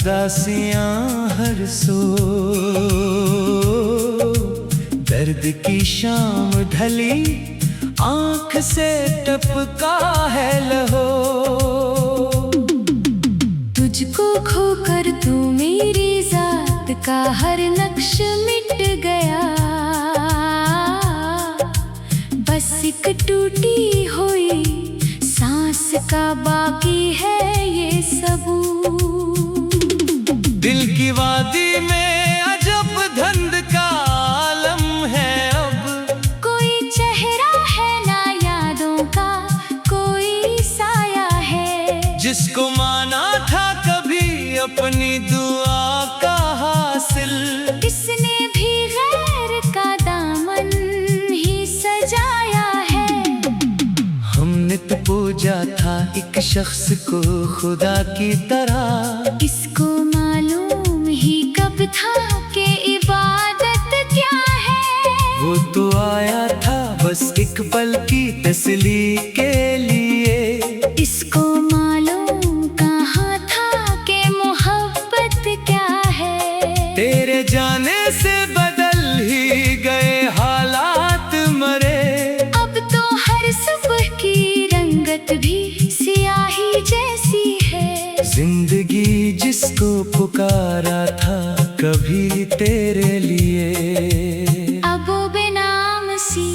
उदासियां हर सो, दर्द की शाम ढली आंख से टपका है लहो। तुझको खोकर तू मेरी जात का हर नक्श मिट गया, बस एक टूटी हुई सांस का बाकी है ये सबूत। दिल की वादी में अजब धंध का आलम है अब, कोई चेहरा है ना यादों का कोई साया है, जिसको माना था कभी अपनी दुआ का हासिल, इसने भी गैर का दामन ही सजाया है। हमने तो पूजा था एक शख्स को खुदा की तरह, इसको मालूम ही कब था कि इबादत क्या है। वो तो आया था बस एक पल की तसली के लिए, इसको मालूम कहाँ था कि मोहब्बत क्या है। तेरे जाने से बदल ही गए हालात मरे, अब तो हर सुबह की रंगत भी सियाही जैसी है। जिंदगी जिसको पुकारा था कभी तेरे लिए, अब वो बेनाम सी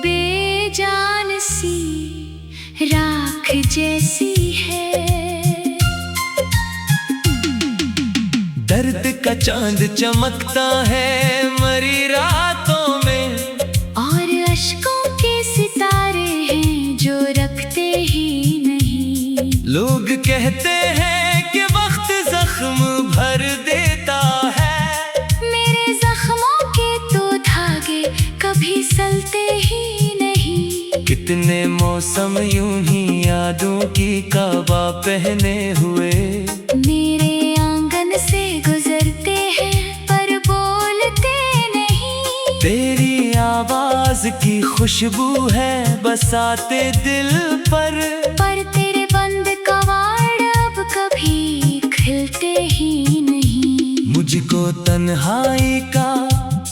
बेजान सी राख जैसी है। दर्द का चांद चमकता है मरी रातों में, और अश्कों के सितारे हैं जो रखते ही नहीं। लोग कहते हैं कि वक्त जख्म भर देता है, मेरे जख्मों के तो धागे कभी सलते ही नहीं। कितने मौसम यूं ही यादों की काबा पहने हुए, मेरे आंगन से गुजरते हैं पर बोलते नहीं। तेरी आवाज की खुशबू है बसाते दिल पर तेरे बंद कवाड़ अब कभी खिलते ही नहीं। मुझको तन्हाई का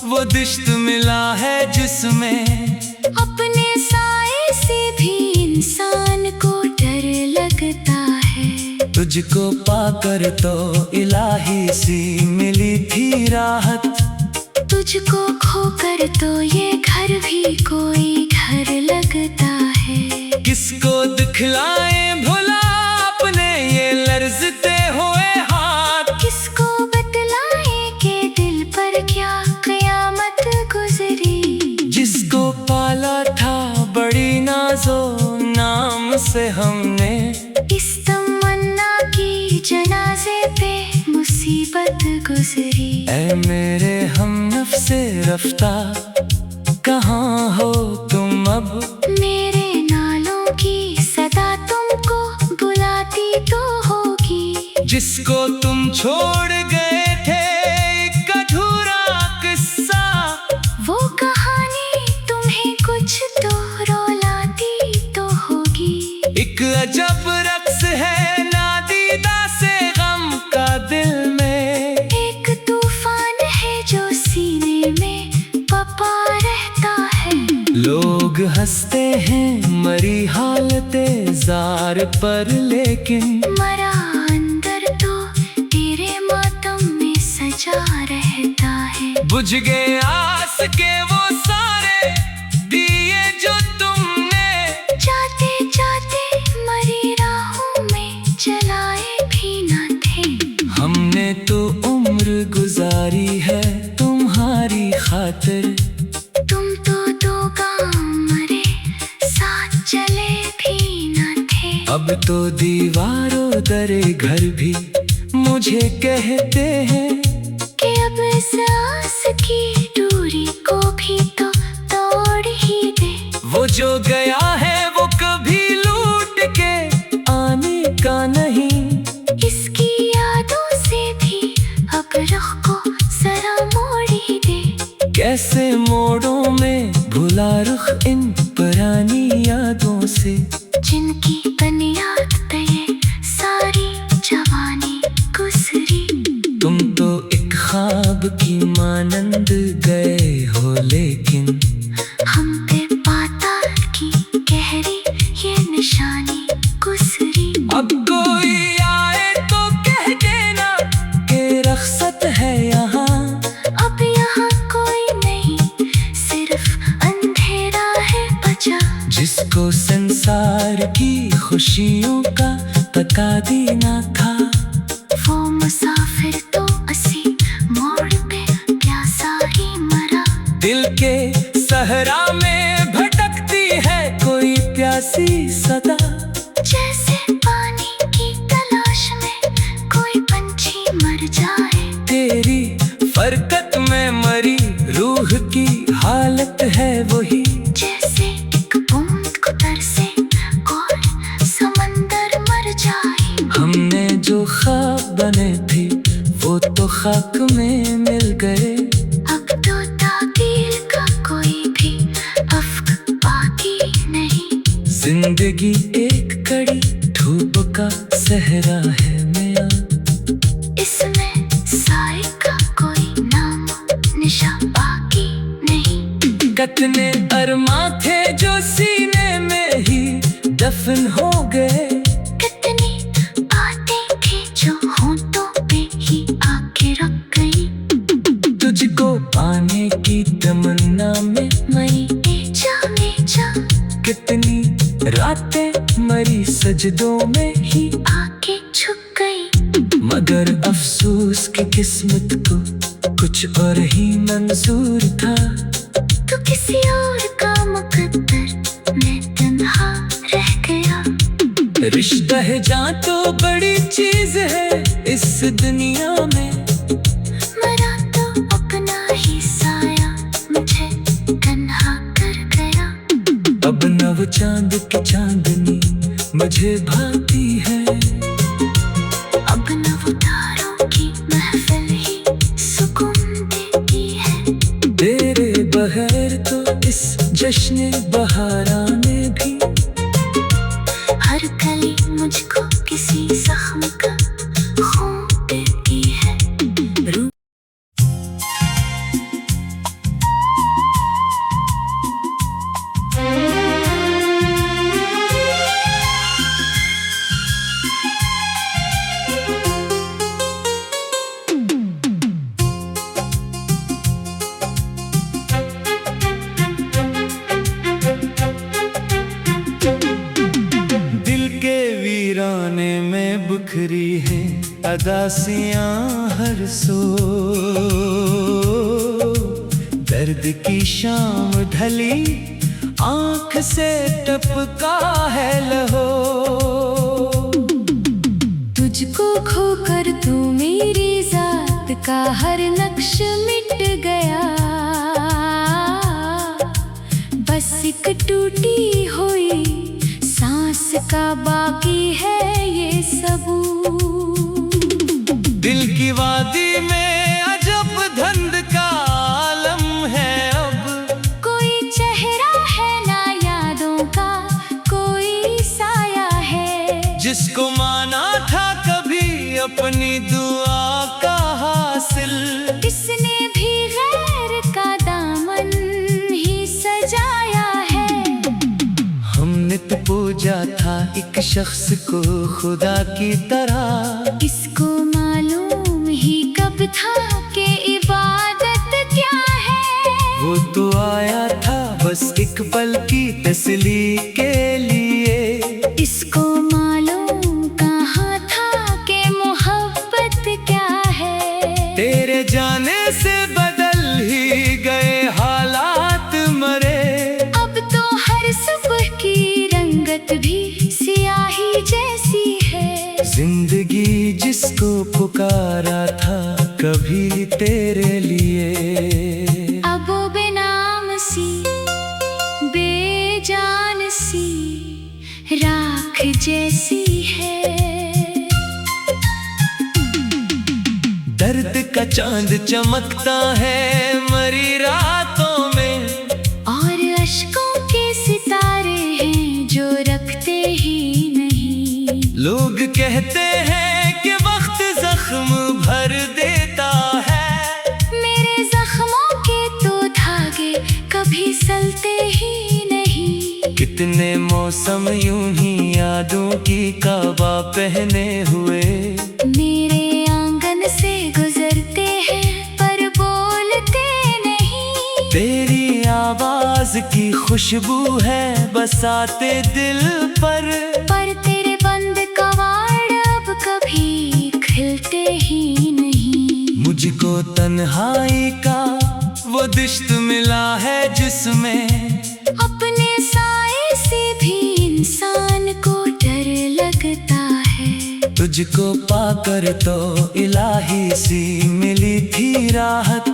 वो दिश्त मिला है जिसमें, अपने साए से भी इंसान को डर लगता है। तुझको पाकर तो इलाही सी मिली थी राहत, तुझको खोकर तो ये घर भी कोई घर लगता है। किसको दिखलाए भुला अपने ये लर्जते हुए हाथ, किसको बतलाए कि दिल पर क्या कयामत गुजरी। जिसको पाला था बड़ी नाजो नाम से हमने, इस तमन्ना की जनाजे पे मुसीबत गुजरी। ऐ मेरे हम नफ्से रफ्ता कहाँ हो तुम अब, मेरे नालों की सदा तुमको बुलाती तो होगी। जिसको तुम छोड़ गए थे एक अधूरा किस्सा, वो कहानी तुम्हें कुछ तो रुलाती तो होगी। एक अजब रक्स है नादीदा से गम का दिल में, एक तूफान है जो सीने में पपा रहता है। लोग हंसते हैं मरी हालते जार पर, लेकिन मरा अंदर तो तेरे मातम में सजा रहता है। बुझ गए आस के वो सारे दिए जो तुमने, जाते जाते मरी राहों में जलाए भी न थे। हमने तो उम्र गुजारी है तुम्हारी खातिर, तुम तो दो गाँव मरे साथ चले भी न थे। अब तो दीवारों दरे घर भी मुझे कहते हैं कि अब इस आस की दूरी को भी तो तोड़ ही दे। वो जो गया है वो कभी लूट के आने का नहीं, इसकी यादों से भी अब रुख को जरा मोड़ ही दे। कैसे मोड़ों में भुला रुख इन पुरानी यादों से, जिनकी बनियाद पे ये सारी जवानी गुजरी। ख्वाब की मानंद गए हो, लेकिन हम पे पाताल की गहरी ये निशानी गुजरी। अब कोई आए तो कह देना कि रख्सत है यहाँ। अब यहाँ कोई नहीं, सिर्फ अंधेरा है बचा। जिसको संसार की खुशियों का पता देना था, वो मुसाफिर तो असी मोड़ पे प्यासा ही मरा। दिल के सहरा में भटकती है कोई प्यासी सदा। जैसे पानी की तलाश में कोई पंछी मर जाए। तेरी फरकत में मरी रूह की हालत है वही। जैसे एक बूंद को तरसे और समंदर मर जाए। हमने जो ख्वाब बने थे वो तो खाक में मिल गए। अब तो ताकीर का कोई भी अफ्क बाकी नहीं। जिंदगी एक कड़ी धूप का सहरा है मियां। इसमें साए का कोई नाम निशा बाकी नहीं। कितने अरमा थे जो सीने में ही दफन हो गए। कितनी बातें थी जो होंठों पे ही आके रख गई। तुझको पाने की तमन्ना में मई में जा कितनी रातें मरी सजदों में ही आके झुक गई। मगर अफसोस की किस्मत को कुछ और ही मंजूर था। तो किसी और का मुकद्दर मैं तन्हा रह गया। रिश्ता है जहाँ तो बड़ी चीज है इस दुनिया में। मरा तो अपना ही साया मुझे तन्हा कर गया। अब नव चांद की चांदनी मुझे भाती है। अब नव तारों की महफिल ही सुकून देती है। तेरे बगैर तो इस जश्न बहारा में भी हर कली मुझको किसी जख्म का खून देती है। वीराने में बुखरी है अदासियां हर सो। दर्द की शाम ढली आंख से टपका है लहो। तुझको खोकर तू मेरी जात का हर नक्श मिट गया। बस एक टूटी हुई सांस का बाकी है ये सबूत। दिल की वादी में अजब धंध का आलम है अब। कोई चेहरा है ना यादों का कोई साया है। जिसको माना था कभी अपनी दुआ का हासिल, इसने भी गैर का दामन ही सजाया है। हमने तो पूजा था एक शख्स को खुदा की तरह। इसको मालूम ही कब था कि इबादत क्या है। वो तो आया था बस एक पल की तसली के लिए। इसको मालूम कहाँ था कि मोहब्बत क्या है। तेरे जाने से बदल ही गए हालात मरे। अब तो हर सुबह की रंगत भी सियाही जैसी है। जिंदगी जिसको पुकारा था कभी तेरे लिए, अब वो बेनाम सी बेजान सी राख जैसी है। दर्द का चांद चमकता है मरी रातों में। और अश्कों के सितारे हैं जो रखते ही नहीं। लोग कहते हैं कि वक्त जख्म भर देता है। कितने मौसम यूं ही यादों की काबा पहने हुए मेरे आंगन से गुजरते हैं पर बोलते नहीं। तेरी आवाज की खुशबू है बसाते दिल पर तेरे बंद कवाड़ अब कभी खिलते ही नहीं। मुझको तन्हाई का वो दिश्त मिला है जिसमें अपने साए से भी इंसान को डर लगता है। तुझको पाकर तो इलाही सी मिली थी राहत,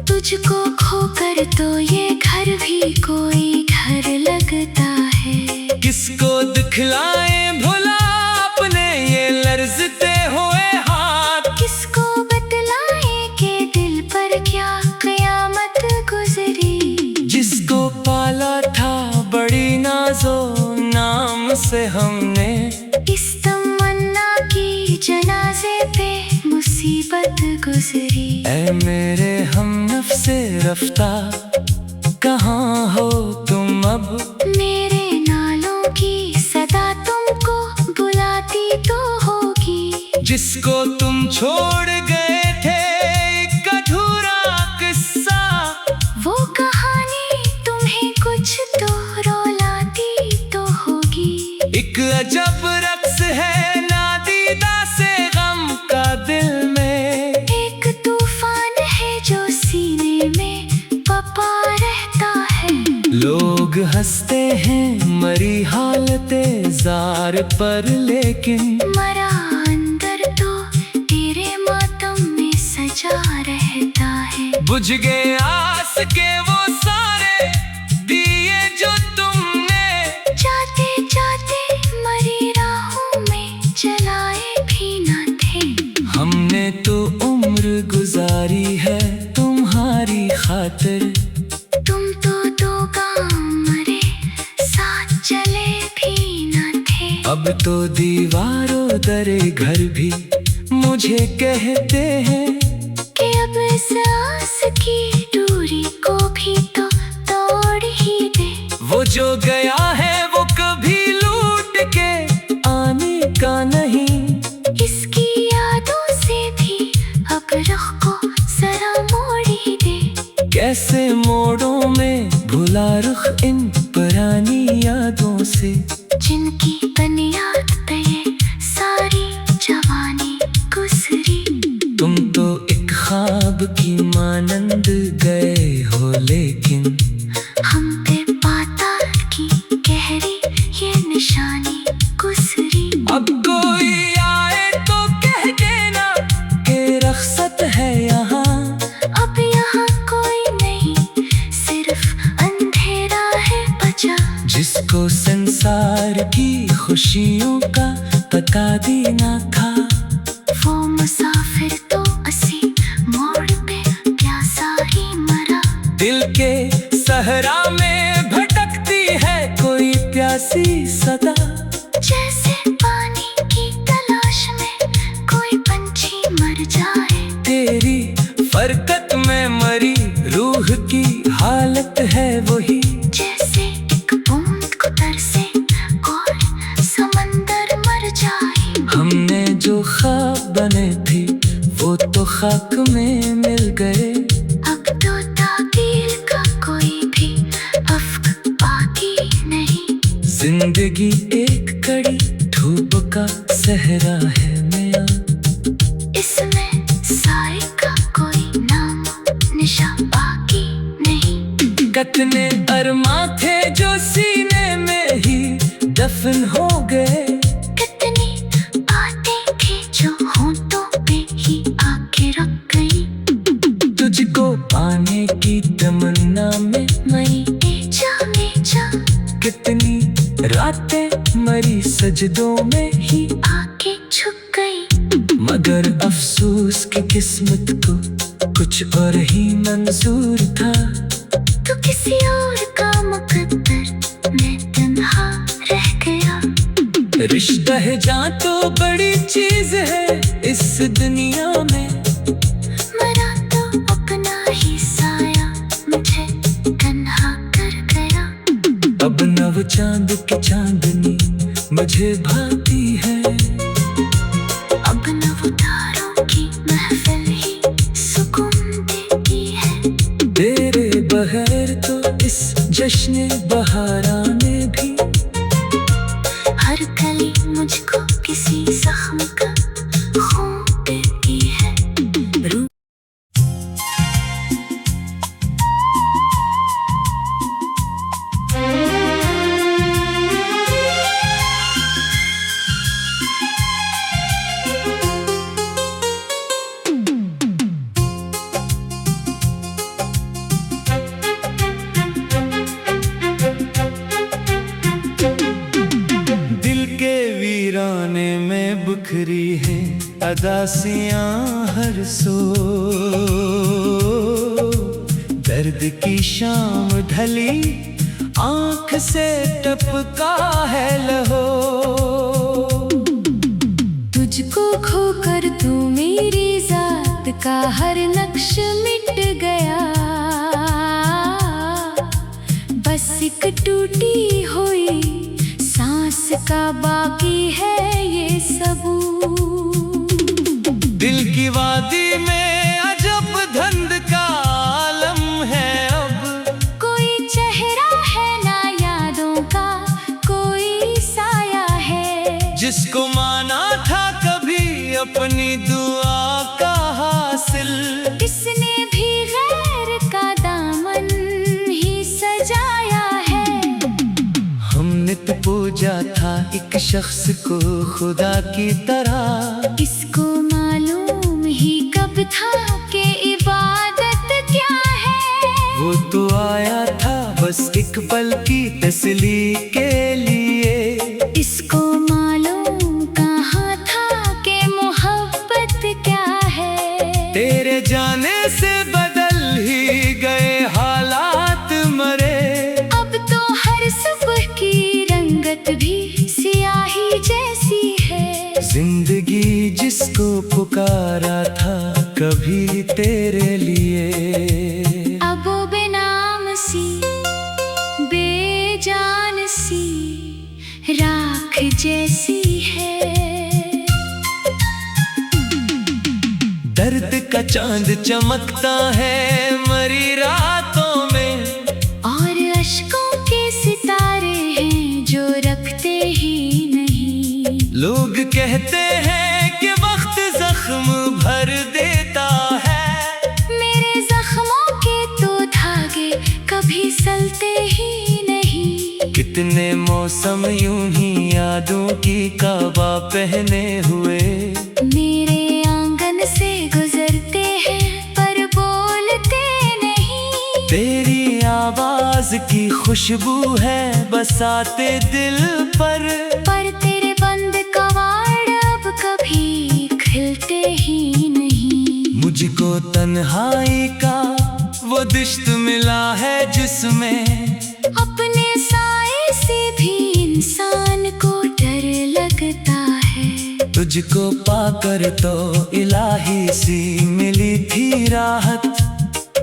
तुझको खोकर तो ये घर भी कोई घर लगता है। किसको दिखलाए भुला अपने ये लर्जते हुए हाथ, किसको बतलाए के दिल पर क्या कयामत गुजरी। जिसको पाला था बड़ी नाजो नाम से हमने, इस तमन्ना की जनाजे पे मुसीबत गुजरी। ऐ मेरे हमनफ्से रफ्ता कहाँ हो तुम अब, मेरे नालों की सदा तुमको बुलाती तो होगी। जिसको तुम छोड़ गए थे एक अधूरा किस्सा, वो कहानी तुम्हें कुछ तो रुलाती तो होगी। एक अजब रक्स है नादीदा से गम का दिल में, एक तूफान है जो सीने में पपा रहता है। लोग हंसते हैं मरी हालते जार पर, लेकिन मरा अंदर तो तेरे मातम में सजा रहता है। बुझ गए आस के वो सारे दिए जो तुमने, जाते जाते मरी राहों में जलाए भी न थे। हमने तो उम्र गुजारी है तुम्हारी खातिर, तुम तो दो गाँव मरे साथ चले भी न थे। अब तो दीवारों दरे घर भी मुझे कहते हैं कि अब इस आस की दूरी को भी तो तोड़ ही दे। वो जो गया है वो कभी लूट के आने का नहीं, इसकी यादों से भी अब रुख को जरा मोड़ ही दे। कैसे मोड़ों में भुला रुख इन पुरानी यादों से, जिनकी बुनियाद पे ये सारी जवानी गुजरी। तुम तो एक ख्वाब की मानंद गए हो, लेकिन हम पे पाताल की गहरी ये निशानी गुजरी। अब कोई आए तो कह देना कि रख्सत है यहाँ, अब यहाँ कोई नहीं सिर्फ अंधेरा है बचा। जिसको संसार की खुशियों का पता देना था, वो मुसाफिर तो असी मोड़ पे प्यासा ही मरा। दिल के सहरा में भटकती है कोई प्यासी सदा, जैसे पानी की तलाश में कोई पंछी मर जाए। तेरी फरकत में मरी रूह की हालत है वही, जैसे एक बूंद को तरसे और समंदर मर जाए। हमने जो ख्वाब बने थे वो तो खाक में मिल गए। अब तो ताकीर का कोई भी अफ्क बाकी नहीं। जिंदगी एक कड़ी धूप का सहरा है मियां, इसमें साए का कोई नाम निशा बाकी नहीं। कितने अरमा थे जो सीने में ही दफन हो गए, कितनी बातें थी जो होंठों पे ही आके रख गई। तुझको पाने की तमन्ना में मई जा कितनी रातें मरी सजदों में ही आके झुक गई। मगर अफसोस की किस्मत को कुछ और ही मंजूर था। तो किसी और का मुकद्दर मैं तन्हा रह गया। रिश्ता है जहाँ तो बड़ी चीज है इस दुनिया में, मरा तो अपना ही साया मुझे तन्हा कर गया। अब न नव चांद की चांदनी मुझे भाती है। अब नव तारों की महफिल ही सुकून देती है। तेरे बगैर तो इस जश्न बहारा में भी हर कली मुझको किसी जख्म का खून देती है। वीराने में बुखरी है अदासियां हर सो। दर्द की शाम ढली आंख से टपका है लहो। तुझको खोकर तू मेरी जात का हर नक्श मिट गया। बस एक टूटी हुई सांस का बाकी है ये सबूत। दिल की वादी में अजब धंध का आलम है अब। कोई चेहरा है ना यादों का कोई साया है। जिसको माना था कभी अपनी दुआ का हासिल, इसने भी गैर का दामन ही सजाया है। हमने तो पूजा था एक शख्स को खुदा की तरह। इसको मालूम ही कब था कि इबादत क्या है। वो तो आया था बस एक पल की तसली के लिए। इसको मालूम कहाँ था कि मोहब्बत क्या है। तेरे जाने से बदल ही गए हालात मरे। अब तो हर सुबह की रंगत भी सियाही जैसी है। जिंदगी जिसको पुकारा था कभी तेरे लिए, अब वो बेनाम सी बेजान सी राख जैसी है। दर्द का चांद चमकता है मरी रातों में। और अश्कों के सितारे हैं जो रखते ही नहीं। लोग कहते हैं कि वक्त जख्म भर देता है। मेरे जख्मों के तो धागे कभी सलते ही नहीं। कितने मौसम यूं ही यादों की काबा पहने हुए मेरे आंगन से गुजरते हैं पर बोलते नहीं। तेरी आवाज की खुशबू है बसाते दिल पर। तेरे बंद कवाड़ अब कभी खिलते ही नहीं। मुझको तन्हाई का वो दिश्त मिला है जिसमें अपने साए से भी इंसान को डर लगता है। तुझको पाकर तो इलाही सी मिली थी राहत।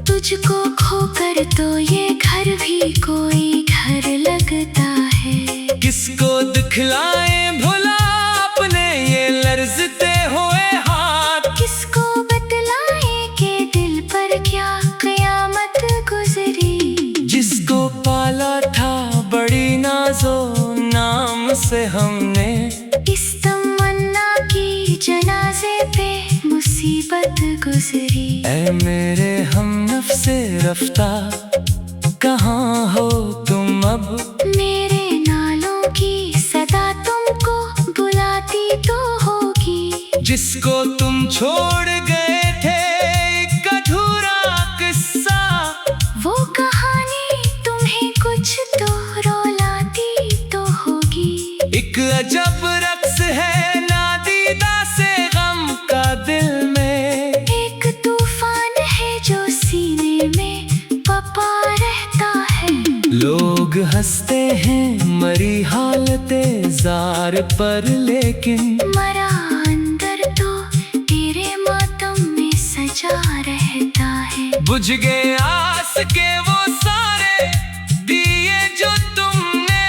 तुझको खोकर तो ये घर भी कोई घर लगता है। किसको दिखलाए भुला अपने ये लर्जते हुए हाथ। किसको बतलाए के दिल पर क्या कयामत गुजरी। जिसको पाला था बड़ी नाजो नाम से हमने, इस तमन्ना की जनाजे पे मुसीबत गुजरी। ऐ मेरे हम नफ्से रफ्ता कहाँ हो तुम अब। मेरे नालों की सदा तुमको बुलाती तो होगी। जिसको तुम छोड़ गए थे एक अधूरा किस्सा। वो कहानी तुम्हें कुछ तो रुलाती तो होगी। एक अजब रक्स है नादीदा से गम का दिल में। एक तूफान है जो सीने में पपा रहता है। लोग हंसते हैं मरी हालते जार पर, लेकिन मरा अंदर तो तेरे मातम में सजा रहता है। बुझ गए आस के वो सारे दिए जो तुमने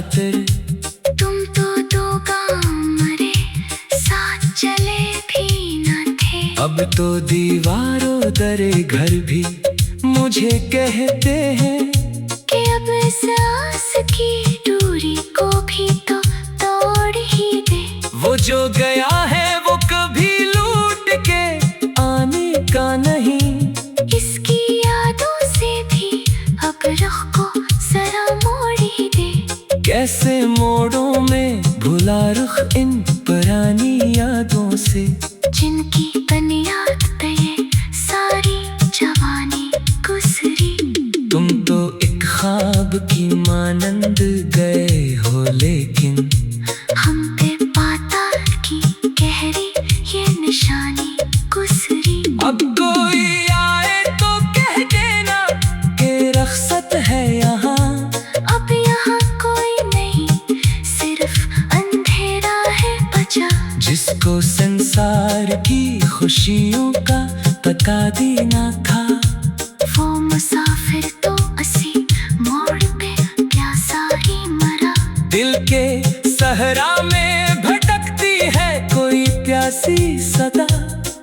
खातिर। तुम तो दो गांव मरे, साथ चले भी न थे। अब तो दीवारों दरे घर भी मुझे कहते हैं कि अब इस आस की दूरी को भी तो तोड़ ही दे। वो जो गया है वो कभी लूट के आने का नहीं। इसकी यादों से भी अब रुख को जरा मोड़ ही दे। कैसे मोड़ों में भुला रुख इन पुरानी यादों से, जिनकी बुनियाद पे ये सारी जवानी गुजरी। तुम तो एक ख्वाब की मानंद गए हो, लेकिन हम पे पाताल की गहरी ये निशानी गुजरी। अब कोई आए तो कह देना कि रख्सत है यहाँ। अब यहाँ कोई नहीं, सिर्फ अंधेरा है बचा। जिसको संसार की खुशियों का पता देना था, वो मुसाफिर तो असी मोड़ पे प्यासा ही मरा। दिल के सहरा में भटकती है कोई प्यासी सदा।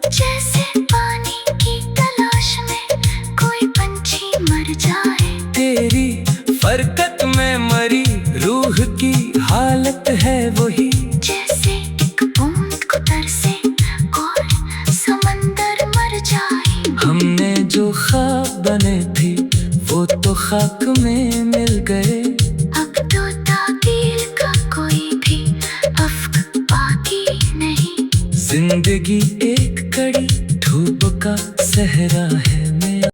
जैसे पानी की तलाश में कोई पंछी मर जाए। तेरी फरकत में मरी रूह की हालत है वही। जैसे एक बूंद को तरसे और समंदर मर जाए। हमने जो ख्वाब बने थे वो तो खाक में मिल गए। अब तो ताकील का कोई भी अफ्क बाकी नहीं। जिंदगी